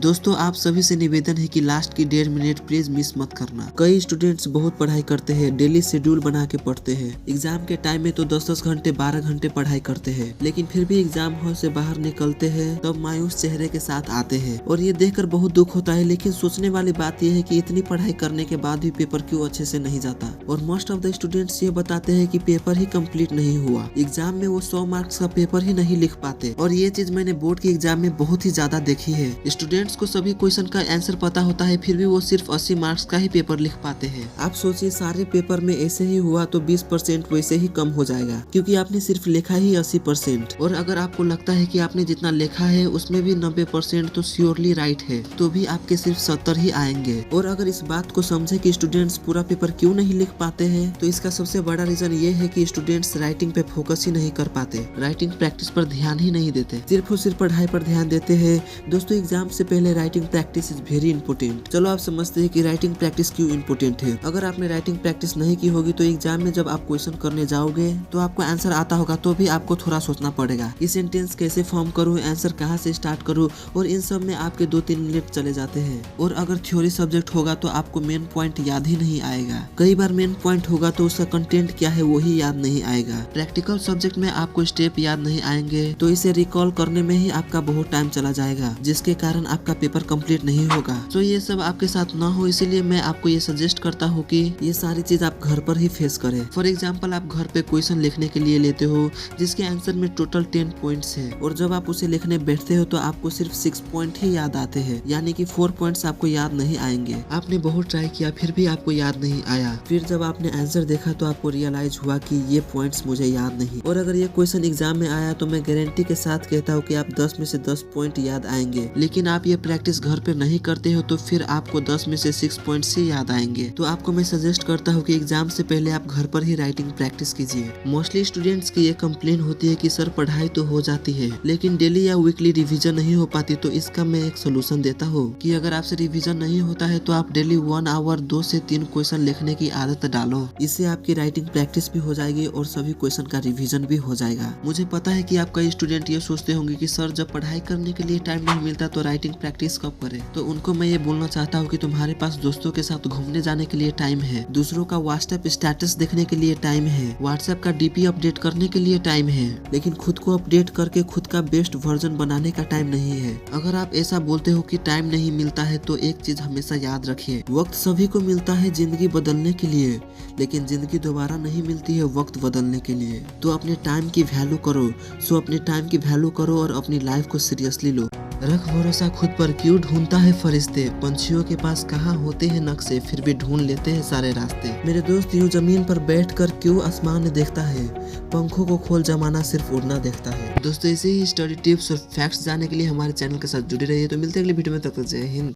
दोस्तों आप सभी से निवेदन है कि लास्ट की 1.5 मिनट प्लीज मिस मत करना। कई स्टूडेंट्स बहुत पढ़ाई करते हैं, डेली शेड्यूल बना के पढ़ते हैं। एग्जाम के टाइम में तो 10-10 घंटे 12 घंटे पढ़ाई करते हैं, लेकिन फिर भी एग्जाम हॉल से बाहर निकलते हैं तब मायूस चेहरे के साथ आते हैं और ये देखकर बहुत दुख होता है। लेकिन सोचने वाली बात यह है कि इतनी पढ़ाई करने के बाद भी पेपर क्यों अच्छे से नहीं जाता। और मोस्ट ऑफ द स्टूडेंट्स ये बताते हैं कि पेपर ही कंप्लीट नहीं हुआ, एग्जाम में वो 100 मार्क्स का पेपर ही नहीं लिख पाते। और ये चीज मैंने बोर्ड के एग्जाम में बहुत ही ज्यादा देखी है। स्टूडेंट्स को सभी क्वेश्चन का आंसर पता होता है, फिर भी वो सिर्फ 80 मार्क्स का ही पेपर लिख पाते हैं। आप सोचिए सारे पेपर में ऐसे ही हुआ तो 20% वैसे ही कम हो जाएगा, क्योंकि आपने सिर्फ लिखा ही 80%। और अगर आपको लगता है कि आपने जितना लिखा है उसमें भी 90% तो श्योरली राइट है, तो भी आपके सिर्फ 70 ही आएंगे। और अगर इस बात को समझे कि स्टूडेंट्स पूरा पेपर क्यों नहीं लिख पाते हैं, तो इसका सबसे बड़ा रीजन ये है कि स्टूडेंट्स राइटिंग पे फोकस ही नहीं कर पाते, राइटिंग प्रैक्टिस पर ध्यान ही नहीं देते, सिर्फ और सिर्फ पढ़ाई पर ध्यान देते हैं। दोस्तों एग्जाम से पहले writing practice is very important. चलो आप समझते हैं कि राइटिंग प्रैक्टिस क्यों इंपोर्टेंट है। अगर आपने राइटिंग प्रैक्टिस नहीं की होगी तो एग्जाम में जब आप क्वेश्चन करने जाओगे तो आपको आंसर आता होगा तो भी आपको थोड़ा सोचना पड़ेगा कि सेंटेंस कैसे फॉर्म करूँ, आंसर कहाँ से स्टार्ट करूँ, और इन सब में आपके 2-3 मिनट चले जाते हैं। और अगर थ्योरी सब्जेक्ट होगा तो आपको मेन पॉइंट याद ही नहीं आएगा। कई बार मेन पॉइंट होगा तो उसका कंटेंट क्या है वो ही याद नहीं आएगा। प्रैक्टिकल सब्जेक्ट में आपको स्टेप याद नहीं आएंगे तो इसे रिकॉल करने में ही आपका बहुत टाइम चला जाएगा, जिसके कारण आपका पेपर कंप्लीट नहीं होगा। तो ये सब आपके साथ ना हो, इसीलिए मैं आपको ये सजेस्ट करता हूँ कि ये सारी चीज आप घर पर ही फेस करें। फॉर एग्जाम्पल आप घर पे क्वेश्चन लिखने के लिए लेते हो जिसके आंसर में टोटल 10 पॉइंट्स है, और जब आप उसे लिखने बैठते हो तो आपको सिर्फ 6 पॉइंट ही याद आते हैं, यानी कि 4 पॉइंट्स आपको याद नहीं आएंगे। आपने बहुत ट्राई किया फिर भी आपको याद नहीं आया। फिर जब आपने आंसर देखा तो आपको रियलाइज हुआ कि ये पॉइंट्स मुझे याद नहीं। और अगर ये क्वेश्चन एग्जाम में आया तो मैं गारंटी के साथ कहता हूँ कि आप 10 में से 10 पॉइंट याद आएंगे। लेकिन आप ये प्रैक्टिस घर पे नहीं करते हो तो फिर आपको 10 में से 6 पॉइंट्स ही याद आएंगे। तो आपको मैं सजेस्ट करता हूँ कि एग्जाम से पहले आप घर पर ही राइटिंग प्रैक्टिस कीजिए। मोस्टली स्टूडेंट्स की ये कंप्लेन होती है कि सर पढ़ाई तो हो जाती है लेकिन डेली या वीकली रिवीजन नहीं हो पाती। तो इसका मैं एक सोल्यूशन देता हूँ कि अगर आपसे रिवीजन नहीं होता है तो आप डेली 1 आवर 2 से 3 क्वेश्चन लिखने की आदत डालो। इससे आपकी राइटिंग प्रैक्टिस भी हो जाएगी और सभी क्वेश्चन का रिवीजन भी हो जाएगा। मुझे पता है कि आप कई स्टूडेंट ये सोचते होंगे कि सर जब पढ़ाई करने के लिए टाइम नहीं मिलता तो राइटिंग प्रैक्टिस कब करें। तो उनको मैं ये बोलना चाहता हूँ कि तुम्हारे पास दोस्तों के साथ घूमने जाने के लिए टाइम है, दूसरों का व्हाट्सएप स्टेटस देखने के लिए टाइम है, व्हाट्सएप का डीपी अपडेट करने के लिए टाइम है, लेकिन खुद को अपडेट करके खुद का बेस्ट वर्जन बनाने का टाइम नहीं है। अगर आप ऐसा बोलते हो कि टाइम नहीं मिलता है तो एक चीज हमेशा याद रखिए, वक्त सभी को मिलता है जिंदगी बदलने के लिए, लेकिन जिंदगी दोबारा नहीं मिलती है वक्त बदलने के लिए। तो अपने टाइम की वैल्यू करो। अपने टाइम की वैल्यू करो और अपनी लाइफ को सीरियसली लो। रख भरोसा खुद पर, क्यों ढूंढता है फरिश्ते, पंछियों के पास कहाँ होते हैं नक्शे, फिर भी ढूंढ लेते हैं सारे रास्ते। मेरे दोस्त यूं जमीन पर बैठकर क्यों आसमान देखता है, पंखों को खोल जमाना सिर्फ उड़ना देखता है। दोस्तों ऐसे ही स्टडी टिप्स और फैक्ट्स जानने के लिए हमारे चैनल के साथ जुड़े रहिए। तो मिलते हैं अगली वीडियो में, तब तक जय हिंद।